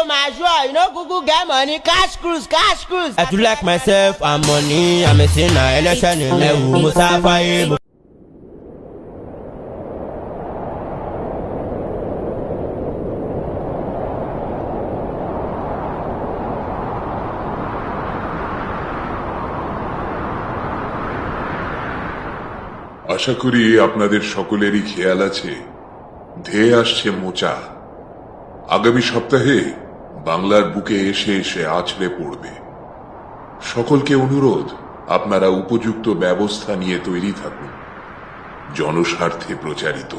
my sure, you know, Google get money, cash cruise, cash cruise. I do like myself and money. I'm a sinner, election in Lewu, Musafa. আশা করি আপনাদের সকলেরই খেয়াল আছে, ধেয়ে আসছে মোচা। আগামী সপ্তাহে বাংলার বুকে এসে এসে আছড়ে পড়বে। সকলকে অনুরোধ, আপনারা উপযুক্ত ব্যবস্থা নিয়ে তৈরি থাকুন। জনস্বার্থে প্রচারিত।